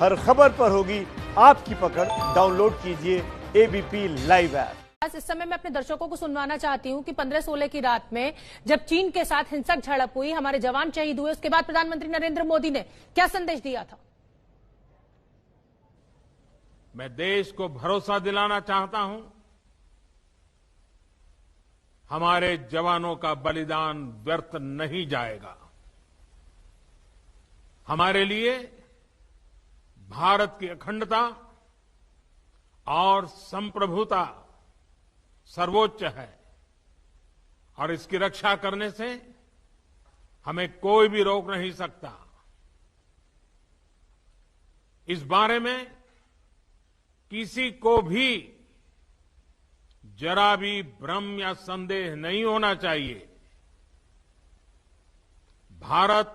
हर खबर पर होगी आपकी पकड़। डाउनलोड कीजिए एबीपी लाइव ऐप। इस समय मैं अपने दर्शकों को सुनवाना चाहती हूं कि 15-16 की रात में जब चीन के साथ हिंसक झड़प हुई, हमारे जवान शहीद हुए, उसके बाद प्रधानमंत्री नरेंद्र मोदी ने क्या संदेश दिया था? मैं देश को भरोसा दिलाना चाहता हूं, हमारे जवानों का बलिदान व्यर्थ नहीं जाएगा। हमारे लिए भारत की अखंडता और संप्रभुता सर्वोच्च है और इसकी रक्षा करने से हमें कोई भी रोक नहीं सकता। इस बारे में किसी को भी जरा भी भ्रम या संदेह नहीं होना चाहिए। भारत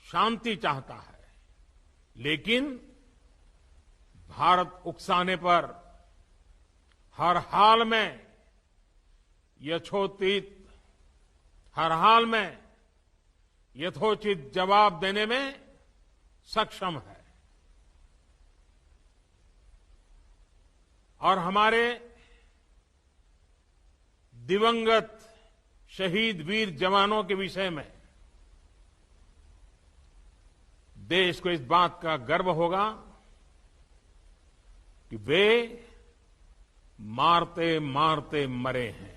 शांति चाहता है, लेकिन भारत उकसाने पर हर हाल में यथोचित जवाब देने में सक्षम है। और हमारे दिवंगत शहीद वीर जवानों के विषय में देश को इस बात का गर्व होगा कि वे मारते मारते मरे हैं।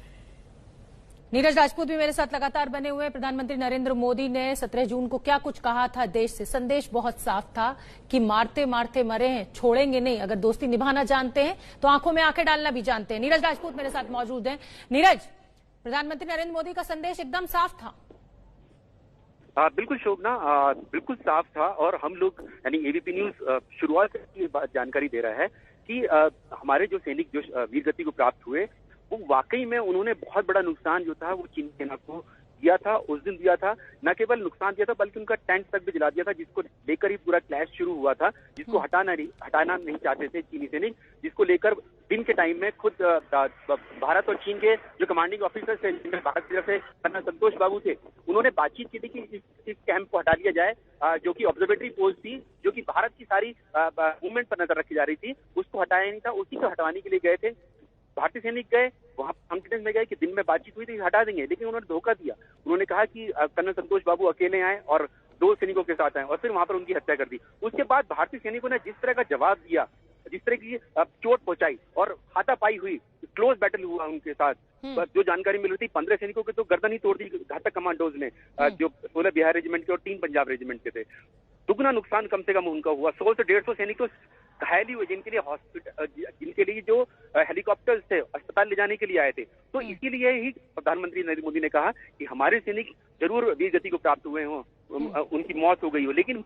नीरज राजपूत भी मेरे साथ लगातार बने हुए हैं। प्रधानमंत्री नरेंद्र मोदी ने 17 जून को क्या कुछ कहा था देश से? संदेश बहुत साफ था कि मारते मारते मरे हैं, छोड़ेंगे नहीं। अगर दोस्ती निभाना जानते हैं तो आंखों में आंखें डालना भी जानते हैं। नीरज राजपूत मेरे साथ मौजूद हैं। नीरज, प्रधानमंत्री नरेंद्र मोदी का संदेश एकदम साफ था। बिल्कुल शोभना, बिल्कुल साफ था। और हम लोग यानी एबीपी न्यूज शुरुआत से ये बात जानकारी दे रहा है कि हमारे जो सैनिक जो वीर गति को प्राप्त हुए, वो वाकई में उन्होंने बहुत बड़ा नुकसान जो था वो चीनी सेना को दिया था। उस दिन दिया था, न केवल नुकसान दिया था बल्कि उनका टैंक तक भी जला दिया था, जिसको लेकर ही पूरा क्लैश शुरू हुआ था, जिसको हटाना नहीं चाहते थे चीनी सैनिक, जिसको लेकर दिन के टाइम में खुद भारत और चीन के जो कमांडिंग ऑफिसर्स थे, जिनमें भारत की तरफ से कर्नल संतोष बाबू थे, उन्होंने बातचीत की थी कि इस कैंप को हटा दिया जाए, जो कि ऑब्जर्वेटरी पोस्ट थी, जो कि भारत की सारी मूवमेंट पर नजर रखी जा रही थी, उसको हटाया नहीं था। उसी को हटवाने के लिए गए थे भारतीय सैनिक, गए वहां कॉन्फिडेंस में गए कि दिन में बातचीत हुई थी हटा देंगे, लेकिन उन्होंने धोखा दिया। उन्होंने कहा कि कर्नल संतोष बाबू अकेले आए और 2 सैनिकों के साथ आए और फिर वहां पर उनकी हत्या कर दी। उसके बाद भारतीय सैनिकों ने जिस तरह का जवाब दिया, जिस तरह की चोट पहुंचाई और हाथापाई हुई, क्लोज बैटल हुआ उनके साथ, जो जानकारी मिल रही थी 15 सैनिकों के तो गर्दन ही तोड़ दी घातक कमांडोज ने, जो 16 बिहार रेजिमेंट के और 3 पंजाब रेजिमेंट के थे। दुगना नुकसान कम से कम उनका हुआ। 100 से 150 सैनिक तो घायल ही हुए, जिनके लिए जो हेलीकॉप्टर्स थे अस्पताल ले जाने के लिए आए थे। तो इसीलिए ही प्रधानमंत्री नरेंद्र मोदी ने कहा कि हमारे सैनिक जरूर वीर गति को प्राप्त हुए हों, उनकी मौत हो गई हो, लेकिन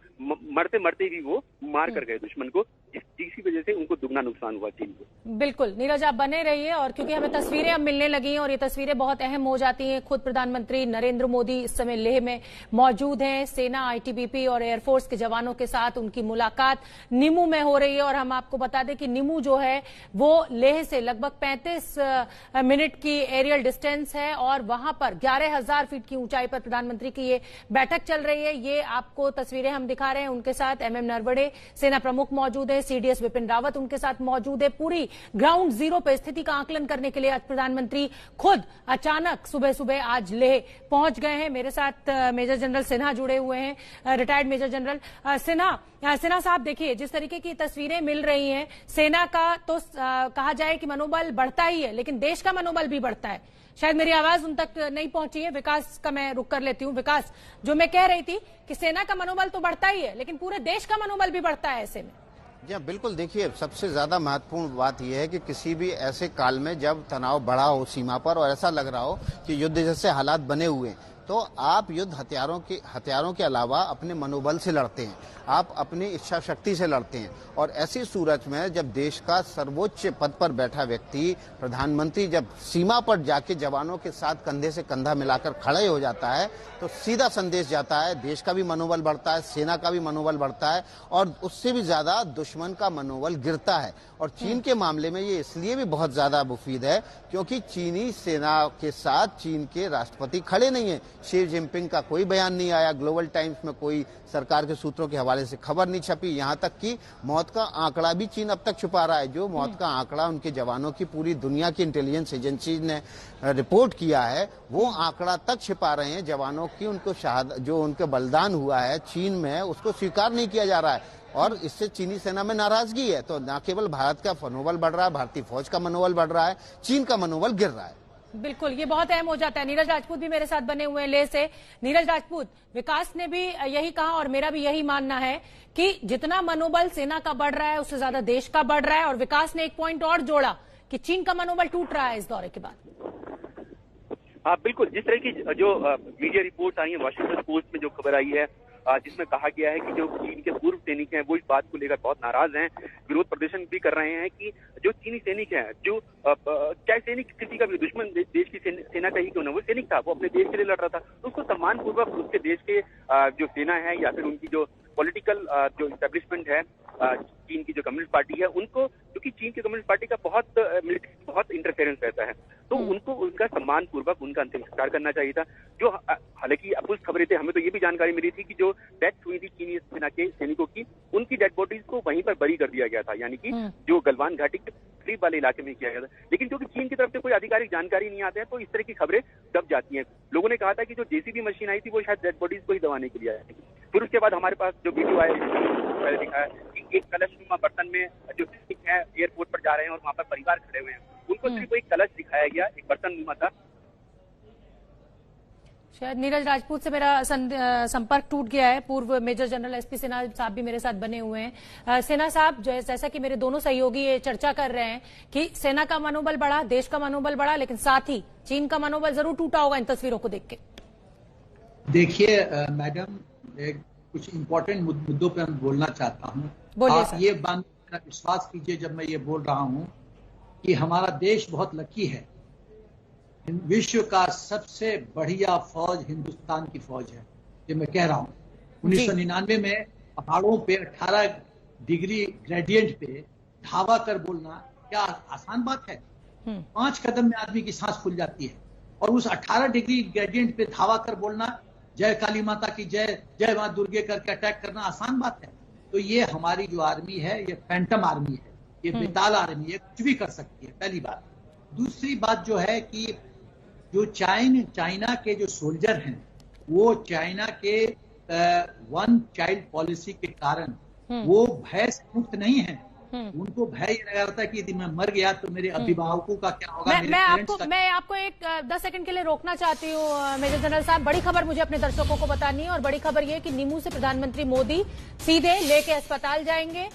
मरते मरते भी वो मार कर गए दुश्मन को, जिसकी वजह से उनको दुगना नुकसान हुआ चीन को। बिल्कुल नीरज, आप बने रहिए। और क्योंकि हमें तस्वीरें अब मिलने लगी हैं और ये तस्वीरें बहुत अहम हो जाती हैं। खुद प्रधानमंत्री नरेंद्र मोदी इस समय लेह में मौजूद हैं। सेना, आईटीबीपी और एयरफोर्स के जवानों के साथ उनकी मुलाकात निमू में हो रही है। और हम आपको बता दें कि निमू जो है वो लेह से लगभग 35 मिनट की एरियल डिस्टेंस है और वहां पर 11,000 फीट की ऊंचाई पर प्रधानमंत्री की ये बैठक चल रही है। ये आपको तस्वीरें हम दिखा रहे हैं। उनके साथ एमएम नरवणे सेना प्रमुख मौजूद है, सीडीएस विपिन रावत उनके साथ मौजूद है। पूरी ग्राउंड जीरो पे स्थिति का आकलन करने के लिए आज प्रधानमंत्री खुद अचानक सुबह सुबह आज लेह पहुंच गए हैं। मेरे साथ मेजर जनरल सिन्हा जुड़े हुए हैं, रिटायर्ड मेजर जनरल सिन्हा साहब। देखिए, जिस तरीके की तस्वीरें मिल रही हैं, सेना का तो कहा जाए कि मनोबल बढ़ता ही है, लेकिन देश का मनोबल भी बढ़ता है। शायद मेरी आवाज उन तक नहीं पहुंची है। विकास का मैं रुक कर लेती हूं। विकास, जो मैं कह रही थी कि सेना का मनोबल तो बढ़ता ही है, लेकिन पूरे देश का मनोबल भी बढ़ता है ऐसे में। जी बिल्कुल, देखिए सबसे ज्यादा महत्वपूर्ण बात यह है कि किसी भी ऐसे काल में जब तनाव बढ़ा हो सीमा पर और ऐसा लग रहा हो कि युद्ध जैसे हालात बने हुए हैं, तो आप युद्ध हथियारों के अलावा अपने मनोबल से लड़ते हैं, आप अपनी इच्छा शक्ति से लड़ते हैं। और ऐसी सूरत में जब देश का सर्वोच्च पद पर बैठा व्यक्ति प्रधानमंत्री जब सीमा पर जाके जवानों के साथ कंधे से कंधा मिलाकर खड़े हो जाता है, तो सीधा संदेश जाता है, देश का भी मनोबल बढ़ता है, सेना का भी मनोबल बढ़ता है और उससे भी ज्यादा दुश्मन का मनोबल गिरता है। और चीन के मामले में ये इसलिए भी बहुत ज्यादा मुफीद है क्योंकि चीनी सेना के साथ चीन के राष्ट्रपति खड़े नहीं है। शी जिनपिंग का कोई बयान नहीं आया, ग्लोबल टाइम्स में कोई सरकार के सूत्रों के हवाले से खबर नहीं छपी। यहाँ तक कि मौत का आंकड़ा भी चीन अब तक छुपा रहा है। जो मौत का आंकड़ा उनके जवानों की पूरी दुनिया की इंटेलिजेंस एजेंसी ने रिपोर्ट किया है, वो आंकड़ा तक छिपा रहे हैं। जवानों की उनको जो उनके बलिदान हुआ है चीन में, उसको स्वीकार नहीं किया जा रहा है और इससे चीनी सेना में नाराजगी है। तो न केवल भारत का मनोबल बढ़ रहा है, भारतीय फौज का मनोबल बढ़ रहा है, चीन का मनोबल गिर रहा है। बिल्कुल, ये बहुत अहम हो जाता है। नीरज राजपूत भी मेरे साथ बने हुए हैं लेह से। नीरज राजपूत, विकास ने भी यही कहा और मेरा भी यही मानना है कि जितना मनोबल सेना का बढ़ रहा है उससे ज्यादा देश का बढ़ रहा है। और विकास ने एक पॉइंट और जोड़ा कि चीन का मनोबल टूट रहा है इस दौरे के बाद। हाँ बिल्कुल, जिस तरह की जो मीडिया रिपोर्ट आई है, वॉशिंगटन पोस्ट में जो खबर आई है जिसमें कहा गया है कि जो चीन के पूर्व सैनिक हैं वो इस बात को लेकर बहुत नाराज हैं, विरोध प्रदर्शन भी कर रहे हैं कि जो चीनी सैनिक हैं, जो चाहे सैनिक किसी का भी दुश्मन देश की सेना का ही क्यों ना, वो सैनिक था, वो अपने देश के लिए लड़ रहा था, तो उसको सम्मानपूर्वक उसके देश के जो सेना है या फिर उनकी जो पॉलिटिकल जो इस्टेब्लिशमेंट है, चीन की जो कम्युनिस्ट पार्टी है, उनको, क्योंकि चीन की कम्युनिस्ट पार्टी का बहुत इंटरफेरेंस रहता है, तो उनको उनका सम्मान पूर्वक उनका अंतिम संस्कार करना चाहिए था। जो हालांकि कुछ खबरें थे, हमें तो ये भी जानकारी मिली थी कि जो डेथ हुई थी चीनी सेना के सैनिकों की, उनकी डेड बॉडीज को वहीं पर बरी कर दिया गया था, यानी कि जो गलवान घाटी के करीब वाले इलाके में किया गया था। लेकिन क्योंकि चीन की तरफ से कोई आधिकारिक जानकारी नहीं आते हैं, तो इस तरह की खबरें दब जाती हैं। लोगों ने कहा था कि जो जेसीबी मशीन आई थी वो शायद डेड बॉडीज को ही दबाने के लिए आई थी। फिर उसके बाद हमारे पास जो वीडियो आया दिखाया कि एक कलशनुमा बर्तन में जो सैनिक है एयरपोर्ट पर जा रहे हैं और वहां पर परिवार खड़े हुए हैं, उनको सिर्फ एक कलश दिखाया गया, एक बर्तन नुमा था। शायद नीरज राजपूत से मेरा संपर्क टूट गया है। पूर्व मेजर जनरल एसपी सिन्हा साहब भी मेरे साथ बने हुए हैं। सिन्हा साहब, जैसा कि मेरे दोनों सहयोगी ये चर्चा कर रहे हैं कि सेना का मनोबल बढ़ा, देश का मनोबल बढ़ा, लेकिन साथ ही चीन का मनोबल जरूर टूटा होगा इन तस्वीरों को देख के। देखिए मैडम, कुछ इम्पोर्टेंट मुद्दों पर मैं बोलना चाहता हूँ। आप ये बात विश्वास कीजिए जब मैं ये बोल रहा हूँ कि हमारा देश बहुत लकी है। विश्व का सबसे बढ़िया फौज हिंदुस्तान की फौज है, ये मैं कह रहा हूँ। 1999 में पहाड़ों पे 18 डिग्री ग्रेडियंट पे धावा कर बोलना क्या आसान बात है? 5 कदम में आदमी की सांस फूल जाती है। और उस 18 डिग्री ग्रेडियंट पे धावा कर बोलना, जय काली माता की जय, जय मां दुर्गे करके अटैक करना आसान बात है? तो ये हमारी जो आर्मी है, ये फैंटम आर्मी है, ये बेताल आर्मी है, कुछ भी कर सकती है, पहली बात। दूसरी बात जो है कि जो चाइना के जो सोल्जर हैं, वो चाइना के वन चाइल्ड पॉलिसी के कारण वो भय से मुक्त नहीं है। उनको भय ये लगा रहता है कि यदि मैं मर गया तो मेरे अभिभावकों का क्या होगा। मैं आपको एक 10 सेकंड के लिए रोकना चाहती हूँ मेजर जनरल साहब। बड़ी खबर मुझे अपने दर्शकों को बतानी है और बड़ी खबर ये कि नीमू से प्रधानमंत्री मोदी सीधे लेके अस्पताल जाएंगे।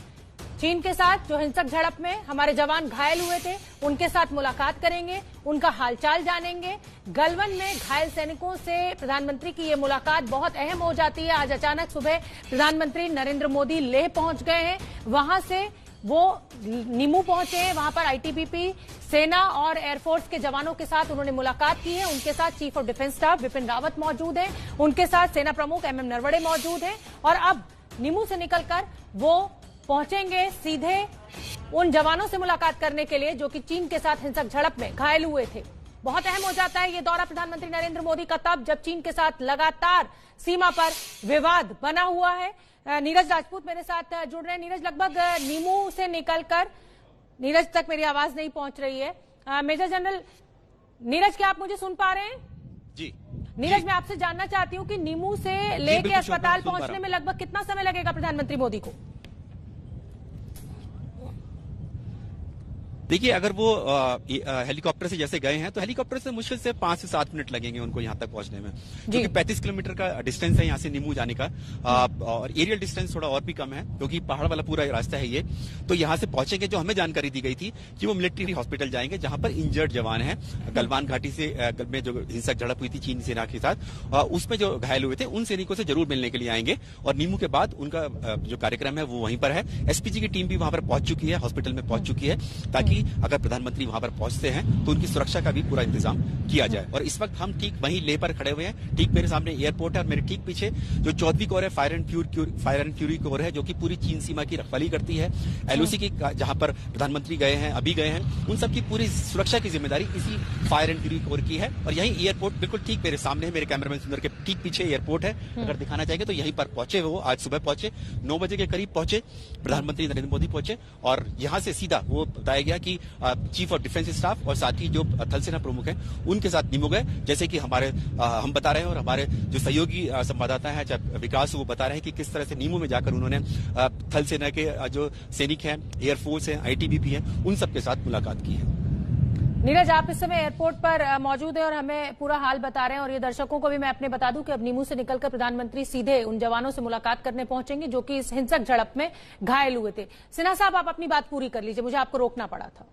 चीन के साथ जो हिंसक झड़प में हमारे जवान घायल हुए थे, उनके साथ मुलाकात करेंगे, उनका हालचाल जानेंगे। गलवान में घायल सैनिकों से प्रधानमंत्री की ये मुलाकात बहुत अहम हो जाती है। आज अचानक सुबह प्रधानमंत्री नरेंद्र मोदी लेह पहुंच गए हैं, वहां से वो नीमू पहुंचे हैं। वहां पर आईटीबीपी, सेना और एयरफोर्स के जवानों के साथ उन्होंने मुलाकात की है। उनके साथ chief of defence staff Bipin Rawat मौजूद हैं, उनके साथ सेना प्रमुख एमएम नरवणे मौजूद हैं। और अब नीमू से निकलकर वो पहुंचेंगे सीधे उन जवानों से मुलाकात करने के लिए जो कि चीन के साथ हिंसक झड़प में घायल हुए थे। बहुत अहम हो जाता है ये दौरा प्रधानमंत्री नरेंद्र मोदी का तब जब चीन के साथ लगातार सीमा पर विवाद बना हुआ है। नीरज राजपूत मेरे साथ जुड़ रहे हैं। नीरज, लगभग नीमू से निकलकर नीरज तक मेरी आवाज नहीं पहुंच रही है। मेजर जनरल नीरज, क्या आप मुझे सुन पा रहे हैं? जी नीरज, मैं आपसे जानना चाहती हूँ कि नीमू से लेके अस्पताल पहुंचने में लगभग कितना समय लगेगा प्रधानमंत्री मोदी को? देखिए, अगर वो हेलीकॉप्टर से जैसे गए हैं तो हेलीकॉप्टर से मुश्किल से 5 से 7 मिनट लगेंगे उनको यहाँ तक पहुंचने में, क्योंकि 35 किलोमीटर का डिस्टेंस है यहाँ से नीमू जाने का। और एरियल डिस्टेंस थोड़ा और भी कम है क्योंकि पहाड़ वाला पूरा रास्ता है ये। तो यहाँ से पहुंचेंगे, जो हमें जानकारी दी गई थी कि वो मिलिट्री हॉस्पिटल जाएंगे जहां पर इंजर्ड जवान है। गलवान घाटी से में जो हिंसक झड़प हुई थी चीन सेना के साथ, उसमें जो घायल हुए थे उन सैनिकों से जरूर मिलने के लिए आएंगे। और नीमू के बाद उनका जो कार्यक्रम है वो वहीं पर है। एसपीजी की टीम भी वहां पर पहुंच चुकी है, हॉस्पिटल में पहुंच चुकी है, ताकि कि अगर प्रधानमंत्री वहां पर पहुंचते हैं तो उनकी सुरक्षा का भी पूरा इंतजाम किया जाए। और इस वक्त हम ठीक वहीं लेह पर खड़े हुए हैं, ठीक मेरे सामने एयरपोर्ट है और मेरे ठीक पीछे जो 14वीं कोर है फायर एंड फ्यूरी कोर है, जो कि पूरी चीन सीमा की रखवाली करती है। LOC की जहां पर प्रधानमंत्री गए हैं, अभी गए हैं, उन सबकी पूरी सुरक्षा की जिम्मेदारी इसी फायर एंड फ्यूरी कोर की है। और यही एयरपोर्ट बिल्कुल ठीक मेरे सामने है, मेरे कैमरामैन सुंदर के ठीक पीछे एयरपोर्ट है। अगर दिखाना चाहेंगे तो यहीं पर पहुंचे वो आज सुबह पहुंचे, 9 बजे के करीब पहुंचे, प्रधानमंत्री नरेंद्र मोदी पहुंचे और यहां से सीधा वो बताया गया कि चीफ ऑफ डिफेंस स्टाफ और साथ ही जो थल सेना प्रमुख हैं उनके साथ निमो गए। जैसे कि हम बता रहे हैं और हमारे जो सहयोगी संवाददाता हैं चाहे विकास, वो बता रहे हैं कि किस तरह से नीमू में जाकर उन्होंने थल सेना के जो सैनिक हैं, एयरफोर्स है, ITBP है, उन सबके साथ मुलाकात की है। नीरज, आप इस समय एयरपोर्ट पर मौजूद हैं और हमें पूरा हाल बता रहे हैं और ये दर्शकों को भी मैं अपने बता दूं कि अब नीमू से निकलकर प्रधानमंत्री सीधे उन जवानों से मुलाकात करने पहुंचेंगे जो कि इस हिंसक झड़प में घायल हुए थे। सिन्हा साहब, आप अपनी बात पूरी कर लीजिए, मुझे आपको रोकना पड़ा था।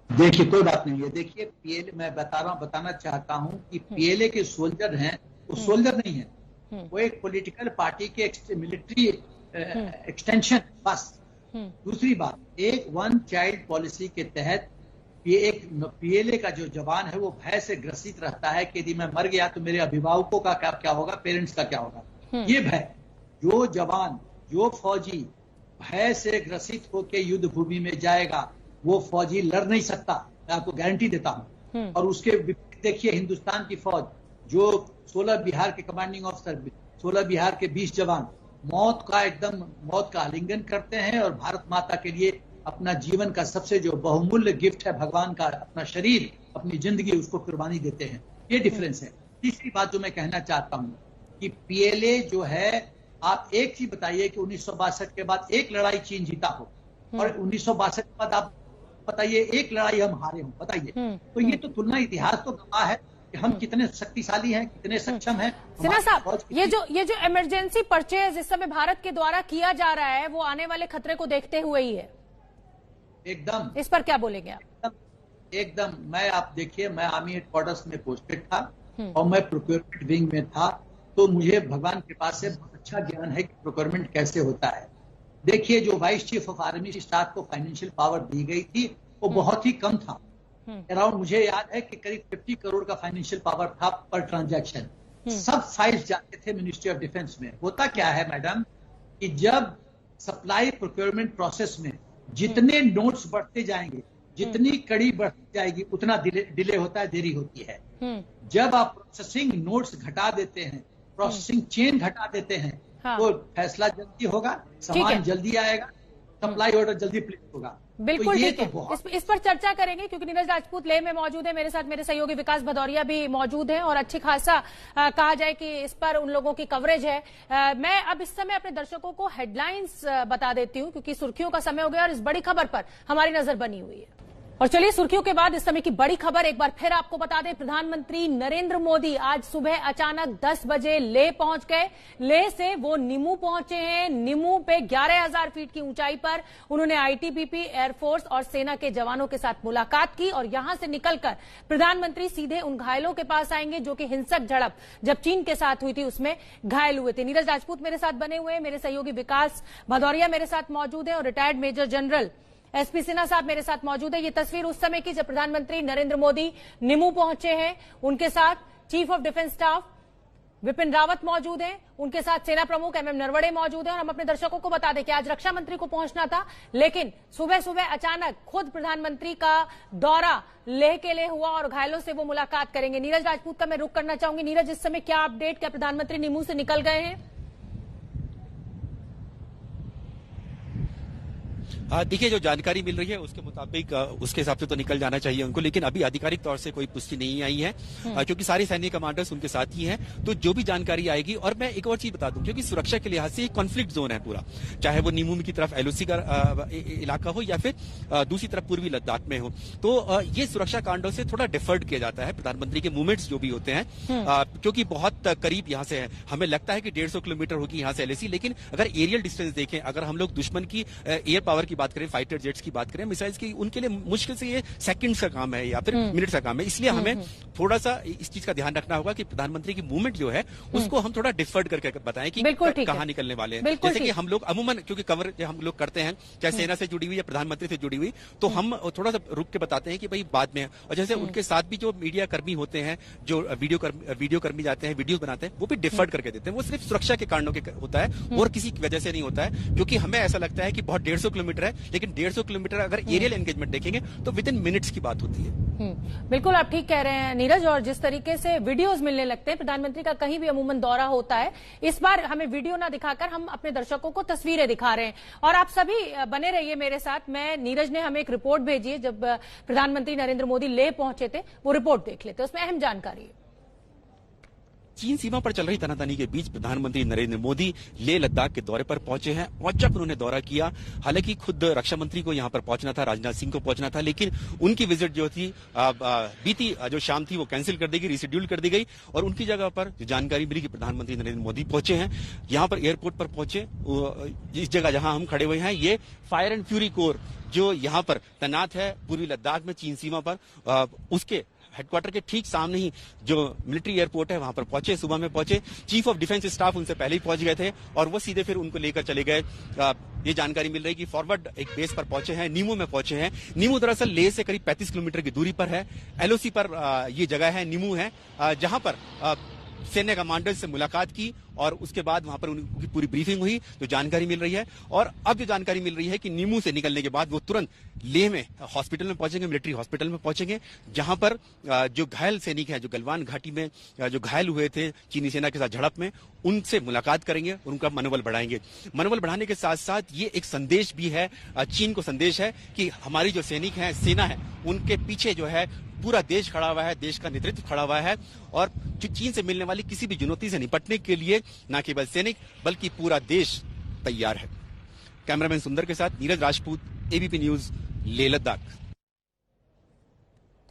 देखिए, कोई बात नहीं है। देखिए, PLA मैं बताना चाहता हूं कि PLA के सोल्जर हैं, वो सोल्जर नहीं है, वो एक पॉलिटिकल पार्टी के मिलिट्री एक्सटेंशन बस। दूसरी बात, एक वन चाइल्ड पॉलिसी के तहत ये एक PLA का जो जवान है वो भय से ग्रसित रहता है कि यदि मैं मर गया तो मेरे अभिभावकों का क्या होगा, पेरेंट्स का क्या होगा। ये भय, जो जवान, जो फौजी भय से ग्रसित होकर युद्ध भूमि में जाएगा वो फौजी लड़ नहीं सकता, मैं आपको गारंटी देता हूं। और उसके देखिए, हिंदुस्तान की फौज जो 16 बिहार के कमांडिंग ऑफिसर, 16 बिहार के 20 जवान मौत का आलिंगन करते हैं और भारत माता के लिए अपना जीवन का सबसे जो बहुमूल्य गिफ्ट है भगवान का, अपना शरीर, अपनी जिंदगी, उसको कुर्बानी देते हैं। ये डिफरेंस है। तीसरी बात जो मैं कहना चाहता हूं कि PLA जो है, आप एक चीज बताइए कि 1962 के बाद एक लड़ाई चीन जीता हो और 1962 के बाद आप बताइए एक लड़ाई हम हारे हो, बताइए। तो ये तो तुलना, इतिहास तो गवाह है कि हम कितने शक्तिशाली हैं, कितने सक्षम हैं। सिन्हा साहब, ये जो इमरजेंसी परचेज इस समय भारत के द्वारा किया जा रहा है वो आने वाले खतरे को देखते हुए ही है। एकदम। इस पर क्या बोलेंगे आप? एकदम। आप देखिए, मैं आर्मी हेडक्वार्टर्स में पोस्टेड था और मैं प्रोक्योरमेंट विंग में था, तो मुझे भगवान के पास से बहुत अच्छा ज्ञान है कि प्रोक्योरमेंट कैसे होता है। देखिए, जो vice chief of army staff को फाइनेंशियल पावर दी गई थी वो बहुत ही कम था। अराउंड, मुझे याद है कि करीब 50 करोड़ का फाइनेंशियल पावर था पर ट्रांजैक्शन। सब फाइल्स जाते थे मिनिस्ट्री ऑफ डिफेंस में। होता क्या है मैडम कि जब सप्लाई प्रोक्योरमेंट प्रोसेस में जितने नोट्स बढ़ते जाएंगे, जितनी कड़ी बढ़ती जाएगी, उतना डिले होता है, देरी होती है। जब आप प्रोसेसिंग नोट्स घटा देते हैं, प्रोसेसिंग चेन घटा देते हैं, तो फैसला जल्दी होगा, सामान जल्दी आएगा, सप्लाई ऑर्डर जल्दी प्लेस होगा। बिल्कुल ठीक है। इस पर चर्चा करेंगे क्योंकि नीरज राजपूत लेह में मौजूद है, मेरे साथ मेरे सहयोगी विकास भदौरिया भी मौजूद हैं और अच्छी खासा कहा जाए कि इस पर उन लोगों की कवरेज है। मैं अब इस समय अपने दर्शकों को हेडलाइंस बता देती हूं क्योंकि सुर्खियों का समय हो गया और इस बड़ी खबर पर हमारी नजर बनी हुई है। और चलिए सुर्खियों के बाद इस समय की बड़ी खबर एक बार फिर आपको बता दें। प्रधानमंत्री नरेंद्र मोदी आज सुबह अचानक 10 बजे लेह पहुंच गए। लेह से वो निमू पहुंचे हैं। निमू पे 11,000 फीट की ऊंचाई पर उन्होंने ITBP, एयरफोर्स और सेना के जवानों के साथ मुलाकात की और यहां से निकलकर प्रधानमंत्री सीधे उन घायलों के पास आएंगे जो कि हिंसक झड़प जब चीन के साथ हुई थी उसमें घायल हुए थे। नीरज राजपूत मेरे साथ बने हुए हैं, मेरे सहयोगी विकास भदौरिया मेरे साथ मौजूद है और retired major general SP Sinha साहब मेरे साथ मौजूद है। ये तस्वीर उस समय की जब प्रधानमंत्री नरेंद्र मोदी निमू पहुंचे हैं। उनके साथ chief of defence staff Vipin Rawat मौजूद हैं, उनके साथ सेना प्रमुख MM नरवणे मौजूद हैं। और हम अपने दर्शकों को बता दें कि आज रक्षा मंत्री को पहुंचना था, लेकिन सुबह सुबह अचानक खुद प्रधानमंत्री का दौरा लेह के लिए हुआ और घायलों से वो मुलाकात करेंगे। नीरज राजपूत का मैं रुख करना चाहूंगी। नीरज, इस समय क्या अपडेट, क्या प्रधानमंत्री निमू से निकल गए हैं? देखिए, जो जानकारी मिल रही है उसके मुताबिक उसके हिसाब से तो निकल जाना चाहिए उनको, लेकिन अभी आधिकारिक तौर से कोई पुष्टि नहीं आई है क्योंकि सारे सैन्य कमांडर्स उनके साथ ही हैं। तो जो भी जानकारी आएगी, और मैं एक और चीज बता दूं, क्योंकि सुरक्षा के लिहाज से कॉन्फ्लिक्ट जोन है पूरा, चाहे वो निमू की तरफ LOC का इलाका हो या फिर दूसरी तरफ पूर्वी लद्दाख में हो, तो ये सुरक्षा कांडों से थोड़ा डिफर्ड किया जाता है। प्रधानमंत्री के मूवमेंट्स जो भी होते हैं क्योंकि बहुत करीब यहाँ से है, हमें लगता है कि 150 किलोमीटर होगी यहाँ से LAC, लेकिन अगर एरियल डिस्टेंस देखें, अगर हम लोग दुश्मन की एयर पावर की बात करें, फाइटर जेट्स की बात करें, मिसाइल्स की, उनके लिए मुश्किल से ये सेकंड्स का काम है या फिर मिनट्स का काम है। इसलिए हमें थोड़ा सा इस चीज का ध्यान रखना होगा कि प्रधानमंत्री की मूवमेंट जो है उसको हम थोड़ा डिफर्ड करके बताएं कि कहां निकलने वाले हैं। जैसे कि हम लोग अमूमन क्योंकि कवर हम लोग करते हैं चाहे सेना से जुड़ी हुई या प्रधानमंत्री से जुड़ी हुई, तो हम थोड़ा सा रुक के बताते हैं कि भाई बाद में। और जैसे उनके साथ भी जो मीडिया कर्मी होते हैं, जो वीडियो कर्मी जाते हैं, वीडियो बनाते हैं, वो भी डिफर्ड करके देते हैं। वो सिर्फ सुरक्षा के कारणों के होता है और किसी वजह से नहीं होता है, क्योंकि हमें ऐसा लगता है कि बहुत 150 किलोमीटर है, लेकिन 150 किलोमीटर अगर एरियल एंगेजमेंट देखेंगे तो विद इन मिनट्स की बात होती है। बिल्कुल आप ठीक कह रहे हैं नीरज। और जिस तरीके से वीडियोस मिलने लगते हैं, प्रधानमंत्री का कहीं भी अमूमन दौरा होता है, इस बार हमें वीडियो ना दिखाकर हम अपने दर्शकों को तस्वीरें दिखा रहे हैं। और आप सभी बने रहिए मेरे साथ। नीरज ने हमें एक रिपोर्ट भेजी है, जब प्रधानमंत्री नरेंद्र मोदी लेह पहुंचे थे, वो रिपोर्ट देख लेते, उसमें अहम जानकारी है। चीन सीमा पर चल रही तनातनी के बीच प्रधानमंत्री नरेंद्र मोदी लेह लद्दाख के दौरे पर पहुंचे हैं। औचक उन्होंने दौरा किया। हालांकि खुद रक्षा मंत्री को यहां पर पहुंचना था, राजनाथ सिंह को पहुंचना था, लेकिन उनकी विजिट जो थी बीती जो शाम थी वो कैंसिल कर दी गई, रिशेड्यूल कर दी गई। और उनकी जगह पर जानकारी मिली कि प्रधानमंत्री नरेंद्र मोदी पहुंचे हैं। यहां पर एयरपोर्ट पर पहुंचे, इस जगह जहां हम खड़े हुए हैं, ये फायर एंड फ्यूरी कोर जो यहां पर तैनात है पूर्वी लद्दाख में चीन सीमा पर, उसके हेडक्वार्टर के ठीक सामने ही जो मिलिट्री एयरपोर्ट है वहां पर पहुंचे। सुबह में पहुंचे, चीफ ऑफ डिफेंस स्टाफ उनसे पहले ही पहुंच गए थे और वो सीधे फिर उनको लेकर चले गए। ये जानकारी मिल रही है कि फॉरवर्ड एक बेस पर पहुंचे हैं, नीमू में पहुंचे हैं। नीमू दरअसल लेह से करीब 35 किलोमीटर की दूरी पर है। एलओसी पर ये जगह है, नीमू है, जहां पर सैन्य कमांडर से मुलाकात की और उसके बाद वहां पर उनकी पूरी ब्रीफिंग हुई। तो जानकारी मिल रही है, और अब जो जानकारी मिल रही है कि नीमू से निकलने के बाद वो तुरंत लेह में हॉस्पिटल में पहुंचेंगे, मिलिट्री हॉस्पिटल में पहुंचेंगे, जहां पर जो घायल सैनिक हैं, जो गलवान घाटी में जो घायल हुए थे चीनी सेना के साथ झड़प में, उनसे मुलाकात करेंगे और उनका मनोबल बढ़ाएंगे। मनोबल बढ़ाने के साथ साथ ये एक संदेश भी है, चीन को संदेश है कि हमारी जो सैनिक है, सेना है, उनके पीछे जो है पूरा देश खड़ा हुआ है, देश का नेतृत्व खड़ा हुआ है। और जो चीन से मिलने वाली किसी भी चुनौती से निपटने के लिए न केवल सैनिक बल्कि पूरा देश तैयार है। कैमरामैन सुंदर के साथ नीरज राजपूत, एबीपी न्यूज, लेह लद्दाख।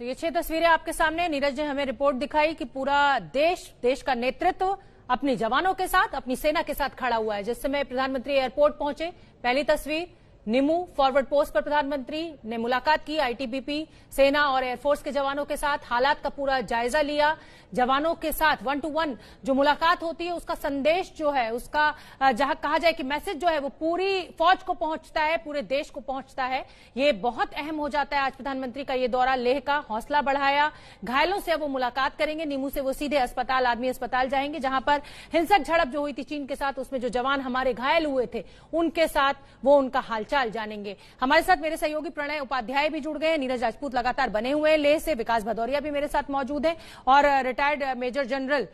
तो ये 6 तस्वीरें आपके सामने। नीरज ने हमें रिपोर्ट दिखाई कि पूरा देश का नेतृत्व अपने जवानों के साथ, अपनी सेना के साथ खड़ा हुआ है। जिस समय प्रधानमंत्री एयरपोर्ट पहुंचे, पहली तस्वीर निमू फॉरवर्ड पोस्ट पर प्रधानमंत्री ने मुलाकात की आईटीबीपी, सेना और एयरफोर्स के जवानों के साथ, हालात का पूरा जायजा लिया। जवानों के साथ 1 to 1 जो मुलाकात होती है, उसका संदेश जो है, उसका जहां कहा जाए कि मैसेज जो है वो पूरी फौज को पहुंचता है, पूरे देश को पहुंचता है। ये बहुत अहम हो जाता है। आज प्रधानमंत्री का ये दौरा लेह का हौसला बढ़ाया। घायलों से अब वो मुलाकात करेंगे। नीमू से वो सीधे अस्पताल, आर्मी अस्पताल जाएंगे, जहां पर हिंसक झड़प जो हुई थी चीन के साथ, उसमें जो जवान हमारे घायल हुए थे, उनके साथ वो उनका हालचाल जानेंगे। हमारे साथ मेरे सहयोगी प्रणय उपाध्याय भी जुड़ गए हैं। नीरज राजपूत लगातार बने हुए हैं लेह से। विकास भदौरिया भी मेरे साथ मौजूद हैं और रिटायर्ड मेजर जनरल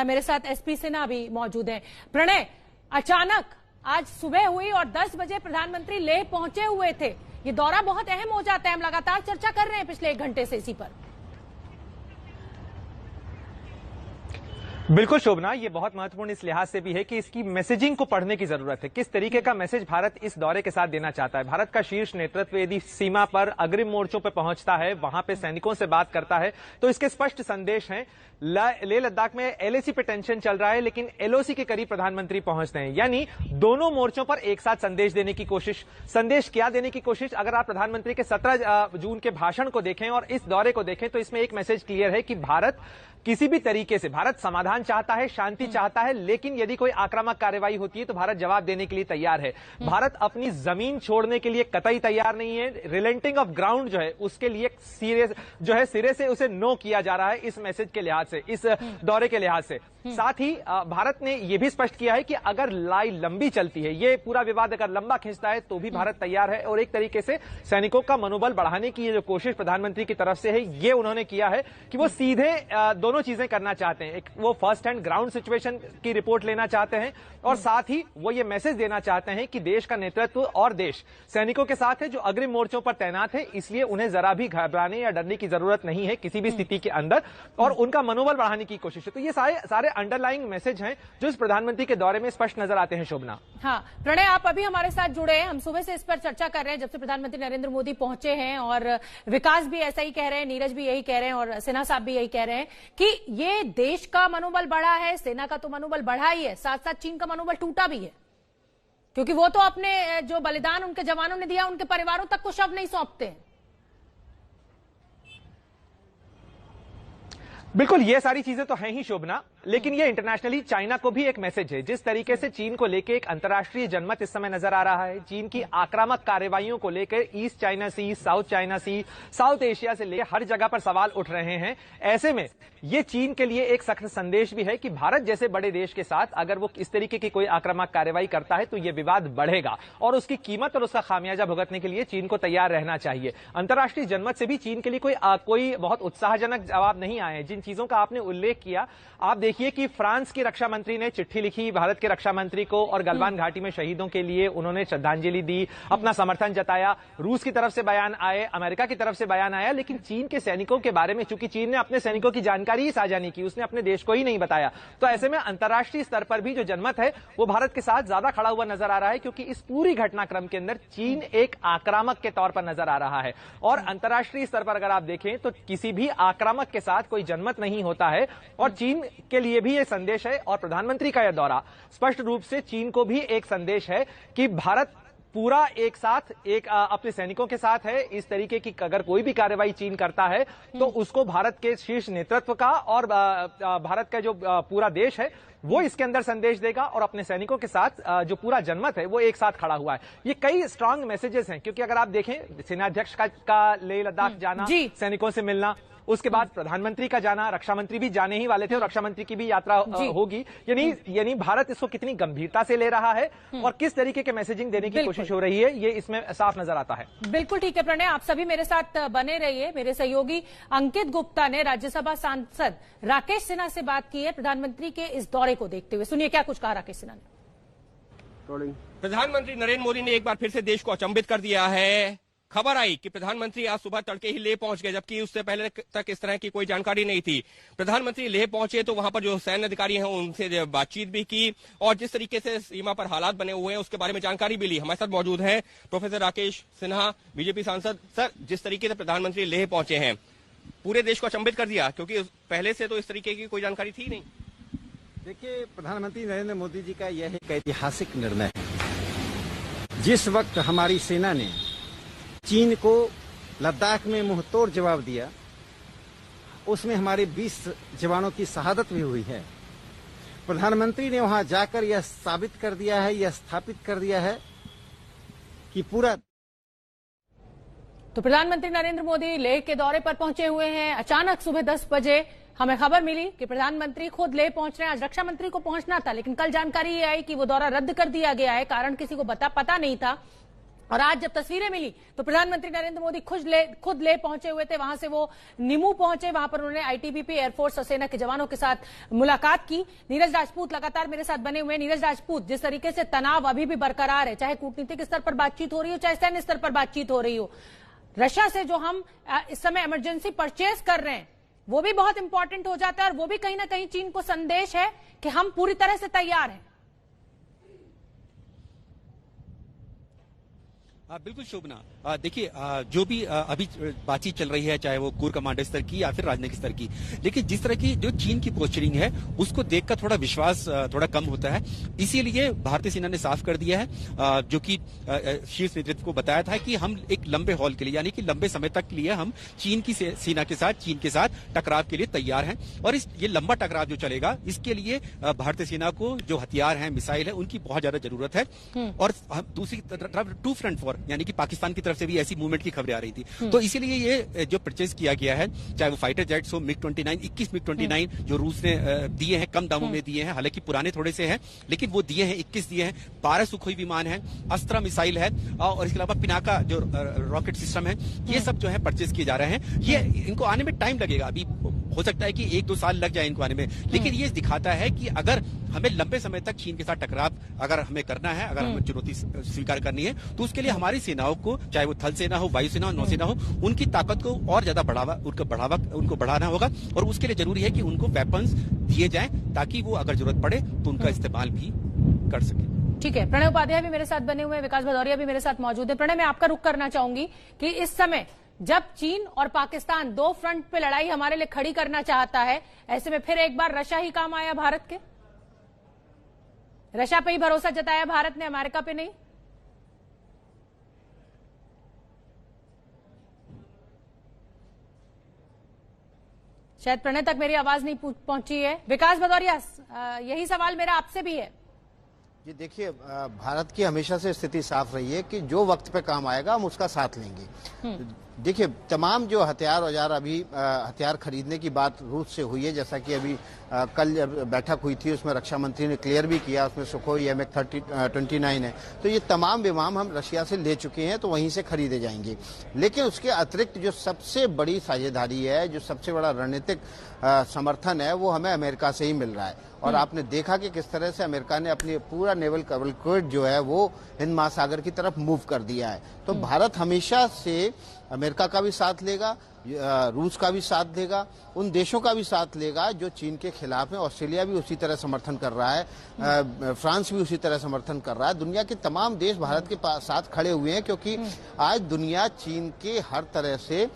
मेरे साथ एसपी सिन्हा भी मौजूद हैं। प्रणय, अचानक आज सुबह हुई और 10 बजे प्रधानमंत्री लेह पहुंचे हुए थे। ये दौरा बहुत अहम हो जाता है, हम लगातार चर्चा कर रहे हैं पिछले 1 घंटे से इसी पर। बिल्कुल शोभना, ये बहुत महत्वपूर्ण इस लिहाज से भी है कि इसकी मैसेजिंग को पढ़ने की जरूरत है। किस तरीके का मैसेज भारत इस दौरे के साथ देना चाहता है। भारत का शीर्ष नेतृत्व यदि सीमा पर अग्रिम मोर्चों पर पहुंचता है, वहां पे सैनिकों से बात करता है, तो इसके स्पष्ट संदेश हैं। लेह लद्दाख में एलएसी पे टेंशन चल रहा है, लेकिन एलओसी के करीब प्रधानमंत्री पहुंचते हैं, यानी दोनों मोर्चों पर एक साथ संदेश देने की कोशिश। संदेश क्या देने की कोशिश? अगर आप प्रधानमंत्री के 17 जून के भाषण को देखें और इस दौरे को देखें, तो इसमें एक मैसेज क्लियर है कि भारत किसी भी तरीके से, भारत समाधान चाहता है, शांति चाहता है, लेकिन यदि कोई आक्रामक कार्रवाई होती है तो भारत जवाब देने के लिए तैयार है। भारत अपनी जमीन छोड़ने के लिए कतई तैयार नहीं है। रिलेंटिंग ऑफ ग्राउंड जो है उसके लिए सिरे से उसे नो किया जा रहा है इस मैसेज के लिहाज से, इस दौरे के लिहाज से। साथ ही भारत ने यह भी स्पष्ट किया है कि अगर लड़ाई लंबी चलती है, ये पूरा विवाद अगर लंबा खींचता है, तो भी भारत तैयार है। और एक तरीके से सैनिकों का मनोबल बढ़ाने की ये जो कोशिश प्रधानमंत्री की तरफ से है, ये उन्होंने किया है कि वो सीधे दोनों चीजें करना चाहते हैं। एक वो फर्स्ट हैंड ग्राउंड सिचुएशन की रिपोर्ट लेना चाहते हैं और साथ ही वो ये मैसेज देना चाहते हैं कि देश का नेतृत्व और देश सैनिकों के साथ है जो अग्रिम मोर्चों पर तैनात है, इसलिए उन्हें जरा भी घबराने या डरने की जरूरत नहीं है किसी भी स्थिति के अंदर, और उनका मनोबल बढ़ाने की कोशिश है। तो ये सारे अंडरलाइंग मैसेज हैं जो इस प्रधानमंत्री के दौरे में स्पष्ट नजर आते हैं। शोभना। हाँ प्रणय, आप अभी हमारे साथ जुड़े हैं। हम सुबह से इस पर चर्चा कर रहे हैं जब से प्रधानमंत्री नरेंद्र मोदी पहुंचे हैं, और विकास भी ऐसा ही कह रहे हैं, नीरज भी यही कह रहे हैं और सिन्हा साहब भी यही कह रहे हैं कि ये देश का मनोबल बढ़ा है, सेना का तो मनोबल बढ़ा ही है, साथ साथ चीन का मनोबल टूटा भी है। क्योंकि वो तो अपने जो बलिदान उनके जवानों ने दिया उनके परिवारों तक को शव नहीं सौंपते। बिल्कुल, ये सारी चीजें तो हैं ही शोभना, लेकिन ये इंटरनेशनली चाइना को भी एक मैसेज है। जिस तरीके से चीन को लेकर एक अंतर्राष्ट्रीय जनमत इस समय नजर आ रहा है, चीन की आक्रामक कार्रवाइयों को लेकर ईस्ट चाइना सी, साउथ चाइना सी, साउथ एशिया से लेकर हर जगह पर सवाल उठ रहे हैं। ऐसे में ये चीन के लिए एक सख्त संदेश भी है कि भारत जैसे बड़े देश के साथ अगर वो इस तरीके की कोई आक्रामक कार्रवाई करता है तो ये विवाद बढ़ेगा और उसकी कीमत और उसका खामियाजा भुगतने के लिए चीन को तैयार रहना चाहिए। अंतर्राष्ट्रीय जनमत से भी चीन के लिए कोई बहुत उत्साहजनक जवाब नहीं आए हैं। जिन चीजों का आपने उल्लेख किया, आप देखिए कि फ्रांस की रक्षा मंत्री ने चिट्ठी लिखी भारत के रक्षा मंत्री को और गलवान घाटी में शहीदों के लिए उन्होंने श्रद्धांजलि दी, अपना समर्थन जताया। रूस की तरफ से बयान आए, अमेरिका की तरफ से बयान आया, लेकिन चीन के सैनिकों के बारे में चूंकि चीन ने अपने सैनिकों की जानकारी ही साझा नहीं की, उसने अपने देश को ही नहीं बताया, तो ऐसे में अंतर्राष्ट्रीय स्तर पर भी जो जनमत है वो भारत के साथ ज्यादा खड़ा हुआ नजर आ रहा है, क्योंकि इस पूरी घटनाक्रम के अंदर चीन एक आक्रामक के तौर पर नजर आ रहा है। और अंतर्राष्ट्रीय स्तर पर अगर आप देखें तो किसी भी आक्रामक के साथ कोई जनमत नहीं होता है और चीन के लिए भी यह संदेश है और प्रधानमंत्री का यह दौरा स्पष्ट रूप से चीन को भी एक संदेश है कि भारत पूरा एक साथ अपने सैनिकों के साथ है। इस तरीके की अगर कोई भी कार्रवाई चीन करता है तो उसको भारत के शीर्ष नेतृत्व का और भारत का जो पूरा देश है वो इसके अंदर संदेश देगा और अपने सैनिकों के साथ जो पूरा जनमत है वो एक साथ खड़ा हुआ है। ये कई स्ट्रांग मैसेजेस हैं, क्योंकि अगर आप देखें सेनाध्यक्ष का लेह लद्दाख जाना, सैनिकों से मिलना, उसके बाद प्रधानमंत्री का जाना, रक्षा मंत्री भी जाने ही वाले थे और रक्षा मंत्री की भी यात्रा होगी, यानी भारत इसको कितनी गंभीरता से ले रहा है और किस तरीके के मैसेजिंग देने की कोशिश हो रही है, ये इसमें साफ नजर आता है। बिल्कुल ठीक है प्रणय, आप सभी मेरे साथ बने रहिए। मेरे सहयोगी अंकित गुप्ता ने राज्यसभा सांसद राकेश सिन्हा से बात की है प्रधानमंत्री के इस दौरे को देखते हुए। सुनिए क्या कुछ कहा राकेश सिन्हा ने। प्रधानमंत्री नरेंद्र मोदी ने एक बार फिर से देश को अचंभित कर दिया है। खबर आई कि प्रधानमंत्री आज सुबह तड़के ही लेह पहुंच गए, जबकि उससे पहले तक इस तरह की कोई जानकारी नहीं थी। प्रधानमंत्री लेह पहुंचे तो वहां पर जो सैन्य अधिकारी हैं उनसे बातचीत भी की और जिस तरीके से सीमा पर हालात बने हुए हैं उसके बारे में जानकारी भी ली। हमारे साथ मौजूद हैं प्रोफेसर राकेश सिन्हा, बीजेपी सांसद। सर, जिस तरीके से प्रधानमंत्री लेह पहुंचे हैं पूरे देश को अचंभित कर दिया, क्योंकि पहले से तो इस तरीके की कोई जानकारी थी नहीं। देखिए, प्रधानमंत्री नरेंद्र मोदी जी का यह एक ऐतिहासिक निर्णय है। जिस वक्त हमारी सेना ने चीन को लद्दाख में मुंहतोड़ जवाब दिया, उसमें हमारे 20 जवानों की शहादत भी हुई है। प्रधानमंत्री ने वहां जाकर यह साबित कर दिया है, यह स्थापित कर दिया है कि पूरा। तो प्रधानमंत्री नरेंद्र मोदी लेह के दौरे पर पहुंचे हुए हैं। अचानक सुबह 10 बजे हमें खबर मिली कि प्रधानमंत्री खुद लेह पहुंच रहे हैं। आज रक्षा मंत्री को पहुंचना था, लेकिन कल जानकारी ये आई कि वो दौरा रद्द कर दिया गया है, कारण किसी को पता नहीं था। और आज जब तस्वीरें मिली तो प्रधानमंत्री नरेंद्र मोदी खुद ले पहुंचे हुए थे। वहां से वो निमू पहुंचे, वहां पर उन्होंने आईटीबीपी, एयरफोर्स और सेना के जवानों के साथ मुलाकात की। नीरज राजपूत लगातार मेरे साथ बने हुए हैं। नीरज राजपूत, जिस तरीके से तनाव अभी भी बरकरार है, चाहे कूटनीतिक स्तर पर बातचीत हो रही हो, चाहे सैन्य स्तर पर बातचीत हो रही हो, रशिया से जो हम इस समय इमरजेंसी परचेज कर रहे हैं वो भी बहुत इंपॉर्टेंट हो जाता है और वो भी कहीं ना कहीं चीन को संदेश है कि हम पूरी तरह से तैयार हैं। बिल्कुल शोभना, देखिए जो भी अभी बातचीत चल रही है, चाहे वो कोर कमांडर स्तर की या फिर राजनयिक स्तर की, लेकिन जिस तरह की जो चीन की पोस्चरिंग है उसको देखकर थोड़ा विश्वास थोड़ा कम होता है। इसीलिए भारतीय सेना ने साफ कर दिया है, जो कि शीर्ष नेतृत्व को बताया था कि हम एक लंबे हॉल के लिए, यानी कि लंबे समय तक के लिए हम चीन की सेना के साथ, चीन के साथ टकराव के लिए तैयार हैं। और ये लंबा टकराव जो चलेगा इसके लिए भारतीय सेना को जो हथियार है, मिसाइल है, उनकी बहुत ज्यादा जरूरत है। और दूसरी तरफ टू फ्रंट वॉर, यानी कि पाकिस्तान की तरफ से भी ऐसी मूवमेंट की खबरें आ रही थी। तो इसीलिए ये जो परचेज किया गया है, चाहे वो फाइटर जेट्स हो, MiG-29, 21 MiG-29 जो रूस ने दिए हैं, कम दामों में दिए हैं, हालांकि पुराने थोड़े से हैं, लेकिन वो दिए हैं, 21 दिए हैं। 12 सुखोई विमान है, अस्त्रा मिसाइल है और इसके अलावा पिनाका जो रॉकेट सिस्टम है, ये सब जो है परचेज किए जा रहे हैं। ये इनको आने में टाइम लगेगा, अभी हो सकता है कि 1-2 साल लग जाए इनको आने में, लेकिन ये दिखाता है कि अगर हमें लंबे समय तक चीन के साथ टकराव अगर हमें करना है, अगर हमें चुनौती स्वीकार करनी है, तो उसके लिए हमारी सेनाओं को, चाहे वो थल सेना हो, वायुसेना हो, नौसेना हो, उनकी ताकत को और ज्यादा उनको बढ़ाना होगा। और उसके लिए जरूरी है कि उनको वेपन्स दिए जाएं ताकि वो अगर जरूरत पड़े तो उनका इस्तेमाल भी कर सके। ठीक है, प्रणय उपाध्याय भी मेरे साथ बने हुए हैं, विकास भदौरिया भी मेरे साथ मौजूद है। प्रणय, मैं आपका रुख करना चाहूंगी कि इस समय जब चीन और पाकिस्तान 2 फ्रंट पे लड़ाई हमारे लिए खड़ी करना चाहता है, ऐसे में फिर एक बार रशिया ही काम आया भारत के। रशिया पे ही भरोसा जताया भारत ने, अमेरिका पे नहीं। शायद प्रणय तक मेरी आवाज नहीं पहुंची है। विकास भदौरिया, यही सवाल मेरा आपसे भी है। जी देखिए, भारत की हमेशा से स्थिति साफ रही है कि जो वक्त पे काम आएगा हम उसका साथ लेंगे। देखिए, तमाम जो हथियार औजार अभी हथियार खरीदने की बात रूस से हुई है, जैसा कि अभी कल बैठक हुई थी उसमें रक्षा मंत्री ने क्लियर भी किया, उसमें सुखोई MiG-29 है, तो ये तमाम विमान हम रशिया से ले चुके हैं, तो वहीं से खरीदे जाएंगे। लेकिन उसके अतिरिक्त जो सबसे बड़ी साझेदारी है, जो सबसे बड़ा रणनीतिक समर्थन है, वो हमें अमेरिका से ही मिल रहा है। और आपने देखा कि किस तरह से अमेरिका ने अपनी पूरा नेवल कैवलकैड जो है वो हिंद महासागर की तरफ मूव कर दिया है। तो भारत हमेशा से अमेरिका का भी साथ लेगा, रूस का भी साथ देगा, उन देशों का भी साथ लेगा जो चीन के खिलाफ है। ऑस्ट्रेलिया भी उसी तरह समर्थन कर रहा है, फ्रांस भी उसी तरह समर्थन कर रहा है। दुनिया के तमाम देश भारत के साथ खड़े हुए हैं, क्योंकि आज दुनिया चीन के हर तरह से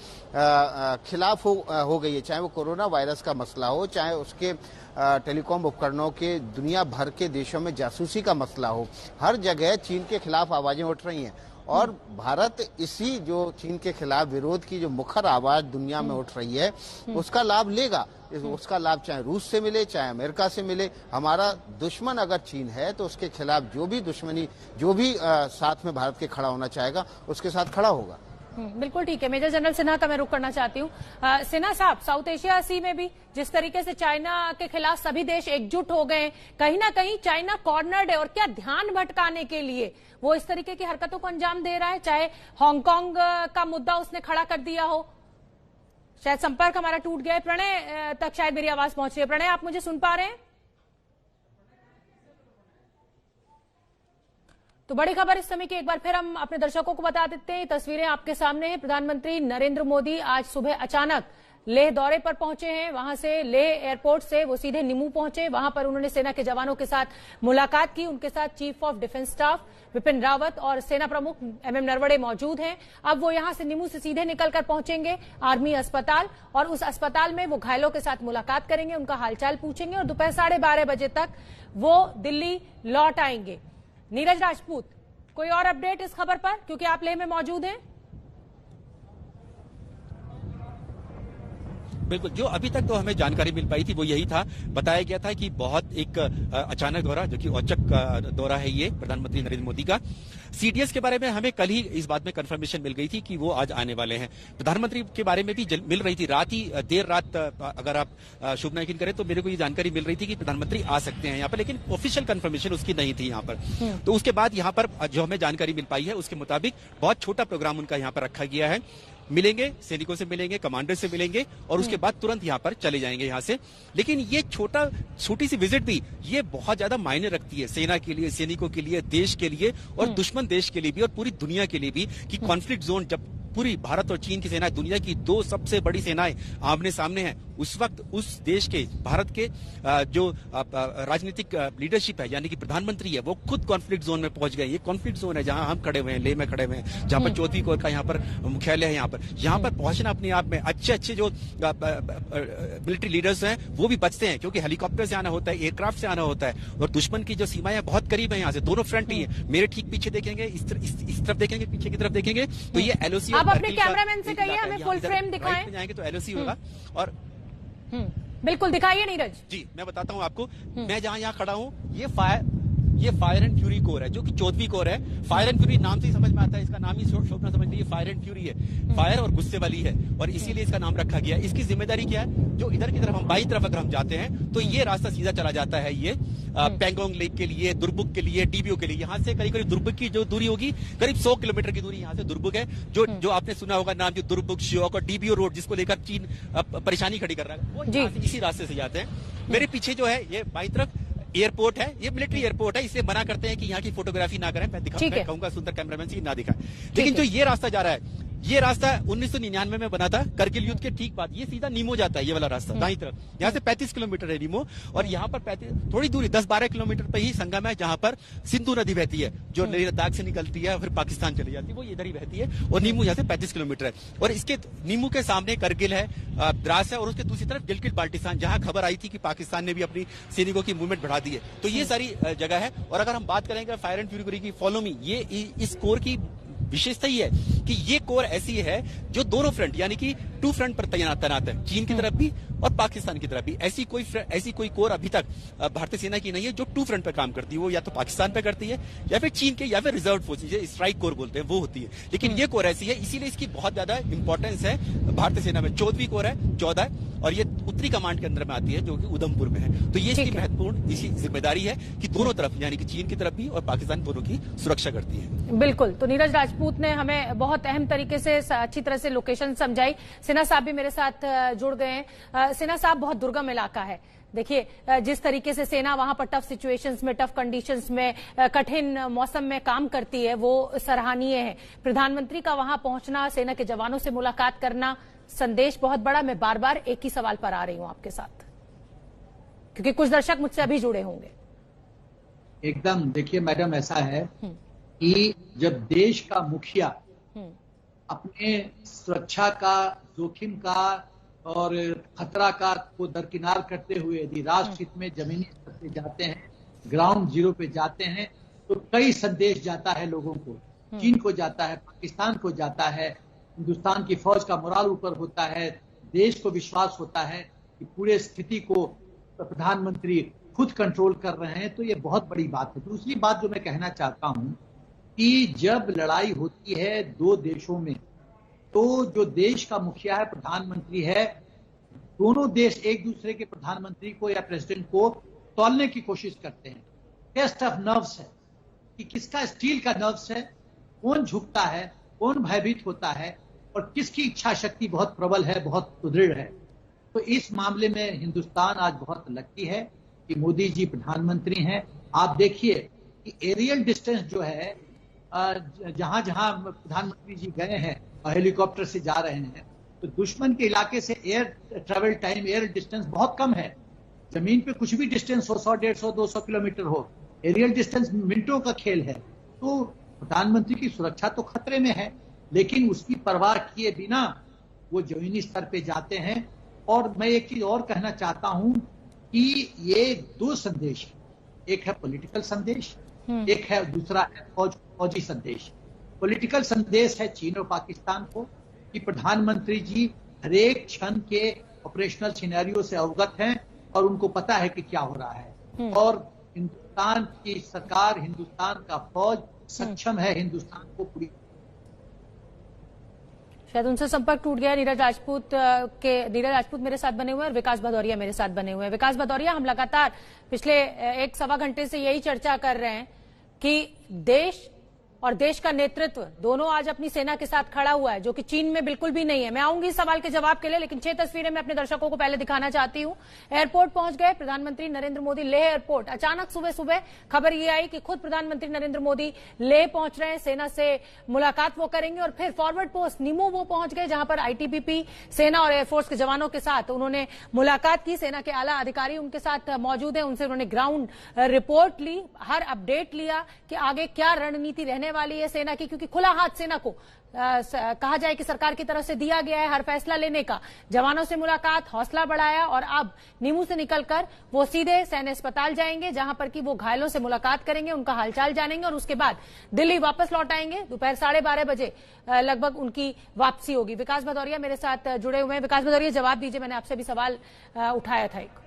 खिलाफ हो गई है, चाहे वो कोरोना वायरस का मसला हो, चाहे उसके टेलीकॉम उपकरणों के दुनिया भर के देशों में जासूसी का मसला हो। हर जगह चीन के खिलाफ आवाजें उठ रही हैं और भारत इसी जो चीन के खिलाफ विरोध की जो मुखर आवाज दुनिया में उठ रही है उसका लाभ लेगा। उसका लाभ चाहे रूस से मिले, चाहे अमेरिका से मिले। हमारा दुश्मन अगर चीन है तो उसके खिलाफ जो भी दुश्मनी, जो भी साथ में भारत के खड़ा होना चाहेगा उसके साथ खड़ा होगा। बिल्कुल ठीक है। मेजर जनरल सिन्हा का मैं रुख करना चाहती हूँ। सिन्हा साहब, साउथ एशिया सी में भी जिस तरीके से चाइना के खिलाफ सभी देश एकजुट हो गए, कहीं ना कहीं चाइना कॉर्नर्ड है और क्या ध्यान भटकाने के लिए वो इस तरीके की हरकतों को अंजाम दे रहा है। चाहे हांगकांग का मुद्दा उसने खड़ा कर दिया हो। शायद संपर्क हमारा टूट गया है, प्रणय तक शायद मेरी आवाज पहुंच रही है। प्रणय, आप मुझे सुन पा रहे हैं? तो बड़ी खबर इस समय की एक बार फिर हम अपने दर्शकों को बता देते हैं। तस्वीरें आपके सामने हैं। प्रधानमंत्री नरेंद्र मोदी आज सुबह अचानक लेह दौरे पर पहुंचे हैं। वहां से लेह एयरपोर्ट से वो सीधे निमू पहुंचे। वहां पर उन्होंने सेना के जवानों के साथ मुलाकात की। उनके साथ chief of defence staff Vipin Rawat और सेना प्रमुख MM नरवणे मौजूद हैं। अब वो यहां से निमू से सीधे निकलकर पहुंचेंगे आर्मी अस्पताल और उस अस्पताल में वो घायलों के साथ मुलाकात करेंगे, उनका हालचाल पूछेंगे और दोपहर 12:30 बजे तक वो दिल्ली लौट आएंगे। नीरज राजपूत, कोई और अपडेट इस खबर पर, क्योंकि आप लेह में मौजूद हैं? बिल्कुल, जो अभी तक तो हमें जानकारी मिल पाई थी वो यही था, बताया गया था कि बहुत एक अचानक दौरा, जो कि औचक दौरा है ये प्रधानमंत्री नरेंद्र मोदी का। CDS के बारे में हमें कल ही इस बात में कंफर्मेशन मिल गई थी कि वो आज आने वाले हैं। प्रधानमंत्री के बारे में भी मिल रही थी रात ही, देर रात अगर आप शुभ ना यकीन करें तो मेरे को ये जानकारी मिल रही थी कि प्रधानमंत्री आ सकते हैं यहाँ पर, लेकिन ऑफिशियल कंफर्मेशन उसकी नहीं थी यहाँ पर। तो उसके बाद यहाँ पर जो हमें जानकारी मिल पाई है उसके मुताबिक बहुत छोटा प्रोग्राम उनका यहाँ पर रखा गया है। मिलेंगे, सैनिकों से मिलेंगे, कमांडर से मिलेंगे और उसके बाद तुरंत यहाँ पर चले जाएंगे यहाँ से। लेकिन ये छोटी सी विजिट भी ये बहुत ज्यादा मायने रखती है सेना के लिए, सैनिकों के लिए, देश के लिए और दुश्मन देश के लिए भी और पूरी दुनिया के लिए भी, कि कॉन्फ्लिक्ट जोन जब पूरी भारत और चीन की सेना, दुनिया की दो सबसे बड़ी सेनाएं आमने सामने हैं, उस वक्त उस देश के, भारत के जो राजनीतिक लीडरशिप है यानी कि प्रधानमंत्री है, वो खुद कॉन्फ्लिक्ट जोन में पहुंच गए। ये कॉन्फ्लिक्ट जोन है जहां हम खड़े हुए हैं, लेह में खड़े हुए हैं, जहां पर 4वीं कोर का यहाँ पर मुख्यालय है। यहाँ पर पहुंचना अपने आप में अच्छे जो मिलिट्री लीडर्स हैं वो भी बचते हैं, क्योंकि हेलीकॉप्टर से आना होता है, एयरक्राफ्ट से आना होता है और दुश्मन की जो सीमाएं बहुत करीब है यहाँ से, दोनों फ्रंट ही है। मेरे ठीक पीछे देखेंगे, इस तरफ देखेंगे, पीछे की तरफ देखेंगे तो ये LOC। आप अपने कैमरामैन से कहिए हमें फुल फ्रेम दिखाएं। जाएंगे तो LOC होगा और बिल्कुल दिखाइए नीरज जी। मैं बताता हूं आपको, मैं जहां यहाँ खड़ा हूं, ये फायर एंड फ्यूरी कोर है, जो कि 4वीं कोर है। फायर एंड फ्यूरी नाम से ही समझ में आता है, इसका नाम ही शोभना समझ लीजिए, फायर एंड फ्यूरी है, फायर और गुस्से वाली है और इसीलिए इसका नाम रखा गया है। इसकी जिम्मेदारी क्या है, जो इधर की तरफ हम बाई तरफ अगर हम जाते हैं तो ये रास्ता सीधा चला जाता है ये पैंगोंग लेक के लिए, दुर्बुक के लिए, DBO के लिए। यहाँ से करीब दुर्बुक की जो दूरी होगी, करीब 100 किलोमीटर की दूरी यहाँ से दुर्बुक है, जो आपने सुना होगा नाम, जो दुर्बुक, श्योक और DBO रोड, जिसको लेकर चीन परेशानी खड़ी कर रहा है, वो इसी रास्ते से जाते हैं। मेरे पीछे जो है ये बाई तरफ एयरपोर्ट है, ये मिलिट्री एयरपोर्ट है, इसलिए मना करते हैं कि यहाँ की फोटोग्राफी ना करें। मैं कहूंगा सुंदर कैमरामैन से ना दिखाएं। लेकिन जो ये रास्ता जा रहा है, ये रास्ता 1999 में बना था करगिल युद्ध के ठीक बाद। ये सीधा नीमो जाता है, ये वाला रास्ता दाईं तरफ, यहाँ से 35 किलोमीटर है नीमो, और यहाँ पर थोड़ी दूरी 10-12 किलोमीटर पे ही संगम है जहाँ पर सिंधु नदी बहती है, जो लद्दाख से निकलती है फिर पाकिस्तान चली जाती है, वो इधर ही बहती है। और नीमू यहाँ से 35 किलोमीटर है, और इसके नीमू के सामने करगिल है, द्रास है, और उसके दूसरी तरफ गिलगित बाल्टिस्तान, जहां खबर आई थी कि पाकिस्तान ने भी अपनी सैनिकों की मूवमेंट बढ़ा दी है। तो ये सारी जगह है। और अगर हम बात करेंगे फायर एंड फ्यूरी की, फॉलो मी, ये इस कोर की विशेषता ही है कि ये कोर ऐसी है जो दोनों फ्रंट यानी कि 2 फ्रंट पर तैनात है, चीन की तरफ भी और पाकिस्तान की तरफ भी। ऐसी कोई कोर अभी तक भारतीय सेना की नहीं है जो 2 फ्रंट पर काम करती है। वो या तो पाकिस्तान पे करती है या फिर चीन के या फिर रिजर्व फोर्स, जिसे स्ट्राइक कोर बोलते हैं, वो होती है। लेकिन ये कोर ऐसी है, इसीलिए इसकी बहुत ज्यादा इंपॉर्टेंस है भारतीय सेना में। 14वीं कोर है, 14 और ये उत्तरी कमांड के अंदर में आती है जो कि उधमपुर में है। तो ये इसकी महत्वपूर्ण इसी जिम्मेदारी है कि दोनों तरफ यानी कि चीन की तरफ भी और पाकिस्तान दोनों की सुरक्षा करती है। बिल्कुल। तो नीरज राजपूत ने हमें बहुत अहम तरीके से अच्छी तरह से लोकेशन समझाई। सिन्हा साहब भी मेरे साथ जुड़ गए हैं। सिन्हा साहब, बहुत दुर्गम इलाका है। देखिए जिस तरीके से सेना वहां पर टफ सिचुएशंस में, टफ कंडीशंस में, कठिन मौसम में काम करती है, वो सराहनीय है। प्रधानमंत्री का वहां पहुंचना, सेना के जवानों से मुलाकात करना, संदेश बहुत बड़ा। मैं बार बार एक ही सवाल पर आ रही हूं आपके साथ, क्योंकि कुछ दर्शक मुझसे अभी जुड़े होंगे। एकदम। देखिए मैडम, ऐसा है कि जब देश का मुखिया अपने सुरक्षा का, जोखिम का और खतरा का को दरकिनार करते हुए यदि राष्ट्र हित में जमीनी स्तर पे जाते हैं, ग्राउंड जीरो पे जाते हैं, तो कई संदेश जाता है लोगों को। चीन को जाता है, पाकिस्तान को जाता है, हिंदुस्तान की फौज का मोराल ऊपर होता है, देश को विश्वास होता है कि पूरे स्थिति को प्रधानमंत्री खुद कंट्रोल कर रहे हैं। तो ये बहुत बड़ी बात है। दूसरी बात जो मैं कहना चाहता हूं कि जब लड़ाई होती है 2 देशों में, तो जो देश का मुखिया है, प्रधानमंत्री है, दोनों देश एक दूसरे के प्रधानमंत्री को या प्रेसिडेंट को तौलने की कोशिश करते हैं। टेस्ट ऑफ नर्व्स है कि किसका स्टील का नर्व्स है, कौन झुकता है, कौन भयभीत होता है, और किसकी इच्छा शक्ति बहुत प्रबल है, बहुत सुदृढ़ है। तो इस मामले में हिंदुस्तान आज बहुत लकी है कि मोदी जी प्रधानमंत्री हैं। आप देखिए कि एरियल डिस्टेंस जो है, जहां जहां प्रधानमंत्री जी गए हैं और हेलीकॉप्टर से जा रहे हैं, तो दुश्मन के इलाके से air travel time, air distance बहुत कम है। जमीन पे कुछ भी डिस्टेंस हो, 100, 150, 200 किलोमीटर हो, एरियल डिस्टेंस मिनटों का खेल है। तो प्रधानमंत्री की सुरक्षा तो खतरे में है, लेकिन उसकी परवाह किए बिना वो जमीनी स्तर पे जाते हैं। और मैं एक चीज और कहना चाहता हूं कि ये 2 संदेश है, एक है पॉलिटिकल संदेश, एक है दूसरा है फौजी संदेश। पॉलिटिकल संदेश है चीन और पाकिस्तान को कि प्रधानमंत्री जी हरेक क्षण के ऑपरेशनल सिनेरियो से अवगत हैं और उनको पता है कि क्या हो रहा है, और हिंदुस्तान की सरकार, हिंदुस्तान का फौज सक्षम है हिंदुस्तान को पूरी। शायद उनसे संपर्क टूट गया। नीरज राजपूत मेरे साथ बने हुए हैं और विकास भदौरिया मेरे साथ बने हुए हैं। विकास भदौरिया, हम लगातार पिछले 1-1.25 घंटे से यही चर्चा कर रहे हैं कि देश और देश का नेतृत्व दोनों आज अपनी सेना के साथ खड़ा हुआ है, जो कि चीन में बिल्कुल भी नहीं है। मैं आऊंगी इस सवाल के जवाब के लिए, लेकिन 6 तस्वीरें मैं अपने दर्शकों को पहले दिखाना चाहती हूं। एयरपोर्ट पहुंच गए प्रधानमंत्री नरेंद्र मोदी, लेह एयरपोर्ट। अचानक सुबह सुबह खबर ये आई कि खुद प्रधानमंत्री नरेंद्र मोदी लेह पहुंच रहे हैं, सेना से मुलाकात वो करेंगे और फिर फॉरवर्ड पोस्ट निमू वो पहुंच गए, जहां पर आईटीबीपी, सेना और एयरफोर्स के जवानों के साथ उन्होंने मुलाकात की। सेना के आला अधिकारी उनके साथ मौजूद हैं, उनसे उन्होंने ग्राउंड रिपोर्ट ली, हर अपडेट लिया कि आगे क्या रणनीति रहने वाली है सेना की, क्योंकि खुला हाथ सेना को कहा जाए कि सरकार की तरफ से दिया गया है हर फैसला लेने का। जवानों से मुलाकात, हौसला बढ़ाया, और अब नीमू से निकलकर वो सीधे सैन्य अस्पताल जाएंगे, जहां पर कि वो घायलों से मुलाकात करेंगे, उनका हालचाल जानेंगे और उसके बाद दिल्ली वापस लौट आएंगे। दोपहर 12:30 बजे लगभग उनकी वापसी होगी। विकास भदौरिया मेरे साथ जुड़े हुए हैं। विकास भदौरिया, जवाब दीजिए, मैंने आपसे भी सवाल उठाया था एक।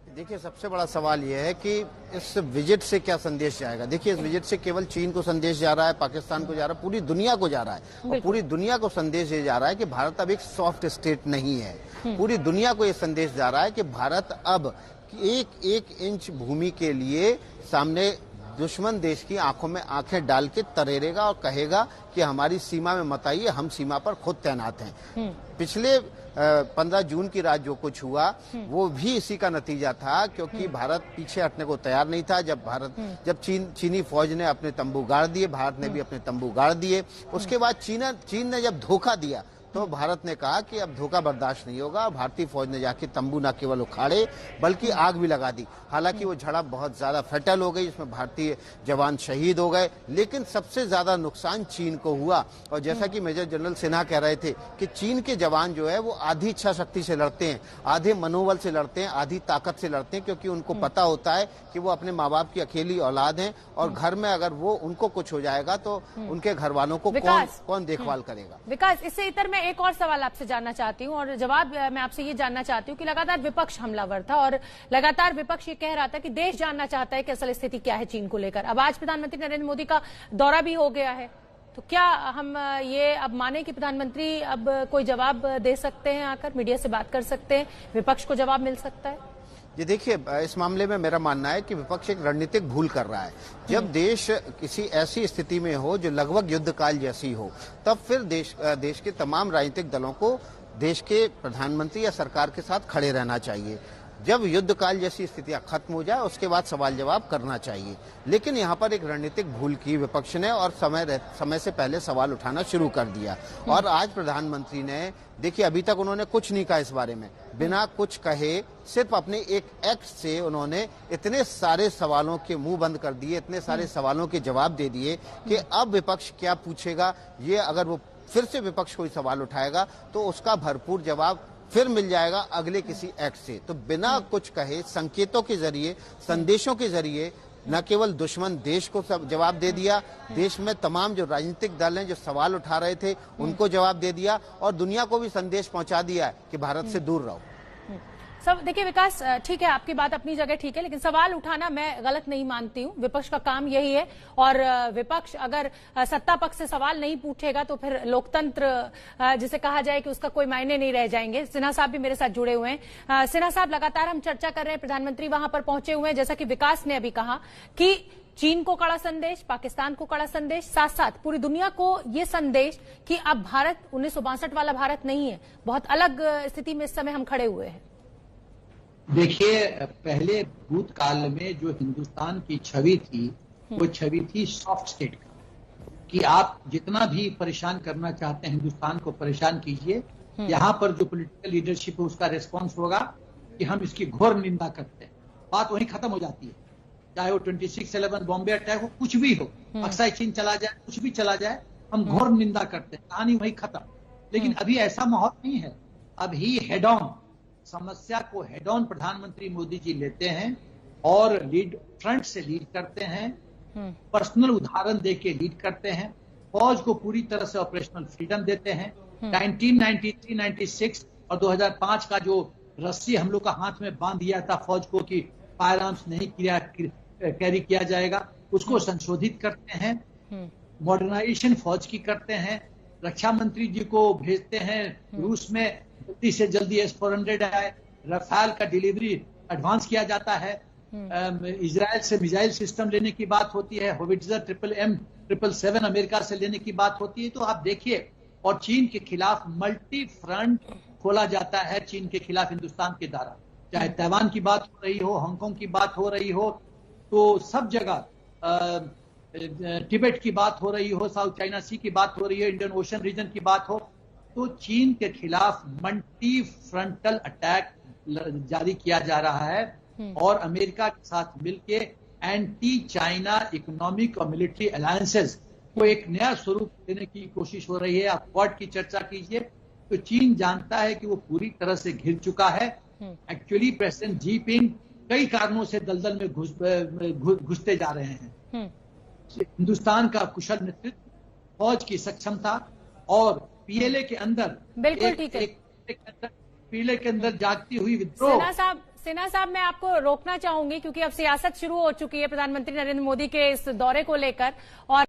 देखिए, सबसे बड़ा सवाल यह है कि इस विजिट से क्या संदेश जाएगा। देखिए, इस विजिट से केवल चीन को संदेश जा रहा है, पाकिस्तान को जा रहा है, पूरी दुनिया को जा रहा है। और पूरी दुनिया को संदेश ये जा रहा है कि भारत अब एक सॉफ्ट स्टेट नहीं है। पूरी दुनिया को ये संदेश जा रहा है कि भारत अब एक इंच भूमि के लिए सामने दुश्मन देश की आंखों में आंखें डाल के तरेरेगा और कहेगा कि हमारी सीमा में मत आइए, हम सीमा पर खुद तैनात हैं। पिछले 15 जून की रात जो कुछ हुआ वो भी इसी का नतीजा था, क्योंकि भारत पीछे हटने को तैयार नहीं था। जब चीनी फौज ने अपने तंबू गाड़ दिए, भारत ने भी अपने तंबू गाड़ दिए। उसके बाद चीन ने जब धोखा दिया तो भारत ने कहा कि अब धोखा बर्दाश्त नहीं होगा। भारतीय फौज ने जाके तंबू न केवल उखाड़े बल्कि आग भी लगा दी। हालांकि वो झड़प बहुत ज्यादा फैटल हो गई, इसमें भारतीय जवान शहीद हो गए, लेकिन सबसे ज्यादा नुकसान चीन को हुआ। और जैसा कि मेजर जनरल सिन्हा कह रहे थे कि चीन के जवान जो है वो आधी इच्छा शक्ति से लड़ते हैं, आधे मनोबल से लड़ते हैं, आधी ताकत से लड़ते हैं, क्योंकि उनको पता होता है कि वो अपने माँ बाप की अकेली औलाद हैं और घर में अगर वो उनको कुछ हो जाएगा तो उनके घर वालों को कौन देखभाल करेगा। विकास, इससे इतर मैं एक और सवाल आपसे जानना चाहती हूं और जवाब मैं आपसे ये जानना चाहती हूं कि लगातार विपक्ष हमलावर था और लगातार विपक्ष ये कह रहा था कि देश जानना चाहता है कि असल स्थिति क्या है चीन को लेकर। अब आज प्रधानमंत्री नरेंद्र मोदी का दौरा भी हो गया है, तो क्या हम ये अब माने कि प्रधानमंत्री अब कोई जवाब दे सकते हैं, आकर मीडिया से बात कर सकते हैं, विपक्ष को जवाब मिल सकता है? ये देखिए, इस मामले में मेरा मानना है कि विपक्ष एक रणनीतिक भूल कर रहा है। जब देश किसी ऐसी स्थिति में हो जो लगभग युद्ध काल जैसी हो, तब फिर देश के तमाम राजनीतिक दलों को देश के प्रधानमंत्री या सरकार के साथ खड़े रहना चाहिए। जब युद्ध काल जैसी स्थितियां खत्म हो जाए उसके बाद सवाल जवाब करना चाहिए। लेकिन यहाँ पर एक रणनीतिक भूल की विपक्ष ने और समय से पहले सवाल उठाना शुरू कर दिया। और आज प्रधानमंत्री ने, देखिए, अभी तक उन्होंने कुछ नहीं कहा इस बारे में, बिना कुछ कहे सिर्फ अपने एक एक्ट से उन्होंने इतने सारे सवालों के मुंह बंद कर दिए, इतने सारे सवालों के जवाब दे दिए कि अब विपक्ष क्या पूछेगा, ये अगर वो फिर से विपक्ष कोई सवाल उठाएगा तो उसका भरपूर जवाब फिर मिल जाएगा अगले किसी एक्ट से। तो बिना कुछ कहे संकेतों के जरिए, संदेशों के जरिए न केवल दुश्मन देश को जवाब दे दिया, देश में तमाम जो राजनीतिक दल हैं जो सवाल उठा रहे थे उनको जवाब दे दिया और दुनिया को भी संदेश पहुंचा दिया है कि भारत से दूर रहो। सब देखिए विकास, ठीक है, आपकी बात अपनी जगह ठीक है, लेकिन सवाल उठाना मैं गलत नहीं मानती हूं। विपक्ष का काम यही है और विपक्ष अगर सत्ता पक्ष से सवाल नहीं पूछेगा तो फिर लोकतंत्र जिसे कहा जाए कि उसका कोई मायने नहीं रह जाएंगे। सिन्हा साहब भी मेरे साथ जुड़े हुए हैं। सिन्हा साहब, लगातार हम चर्चा कर रहे हैं, प्रधानमंत्री वहां पर पहुंचे हुए हैं, जैसा कि विकास ने अभी कहा कि चीन को कड़ा संदेश, पाकिस्तान को कड़ा संदेश, साथ साथ पूरी दुनिया को ये संदेश कि अब भारत 1962 वाला भारत नहीं है, बहुत अलग स्थिति में इस समय हम खड़े हुए हैं। देखिए, पहले भूतकाल में जो हिंदुस्तान की छवि थी वो छवि थी सॉफ्ट स्टेट का, कि आप जितना भी परेशान करना चाहते हैं हिंदुस्तान को परेशान कीजिए, यहाँ पर जो पॉलिटिकल लीडरशिप है उसका रिस्पांस होगा कि हम इसकी घोर निंदा करते हैं, बात वहीं खत्म हो जाती है। चाहे वो 26/11 बॉम्बे अटैक हो, कुछ भी हो, अक्साई चीन चला जाए, कुछ भी चला जाए, हम घोर निंदा करते हैं, कहानी वहीं खत्म। लेकिन अभी ऐसा माहौल नहीं है। अभी हेड ऑन समस्या को हेड ऑन प्रधानमंत्री मोदी जी लेते हैं और फ्रंट से लीड करते हैं, पर्सनल उदाहरण देके लीड करते हैं, फौज को पूरी तरह से ऑपरेशनल फ्रीडम देते हैं। 1993, 96 और 2005 का जो रस्सी हम लोग का हाथ में बांध दिया था फौज को कि फायर आर्म्स नहीं कैरी किया जाएगा, उसको संशोधित करते हैं, मॉडर्नाइजेशन फौज की करते हैं, रक्षा मंत्री जी को भेजते हैं रूस में जल्दी से जल्दी S-400 आए, रफाल का डिलीवरी एडवांस किया जाता है, इजराइल से मिसाइल सिस्टम लेने की बात होती है, होविट्जर 777 अमेरिका से लेने की बात होती है। तो आप देखिए, और चीन के खिलाफ मल्टी फ्रंट खोला जाता है चीन के खिलाफ हिंदुस्तान के द्वारा, चाहे ताइवान की बात हो रही हो, हांगकांग की बात हो रही हो, तो सब जगह तिब्बत की बात हो रही हो, साउथ चाइना सी की बात हो रही हो, इंडियन ओशन रीजन की बात हो, तो चीन के खिलाफ मल्टी फ्रंटल अटैक जारी किया जा रहा है और अमेरिका के साथ मिलके एंटी चाइना इकोनॉमिक और मिलिट्री अलायंसेस को एक नया स्वरूप देने की कोशिश हो रही है। आप क्वाड की चर्चा कीजिए तो चीन जानता है कि वो पूरी तरह से घिर चुका है। एक्चुअली प्रेसिडेंट जी पिंग कई कारणों से दलदल में घुसते जा रहे हैं। हिंदुस्तान का कुशल नेतृत्व, फौज की सक्षमता और पीएलए के अंदर बिल्कुल ठीक है, पीएलए के अंदर जागती हुई विद्रोह। सिन्हा साहब, मैं आपको रोकना चाहूंगी क्योंकि अब सियासत शुरू हो चुकी है प्रधानमंत्री नरेंद्र मोदी के इस दौरे को लेकर और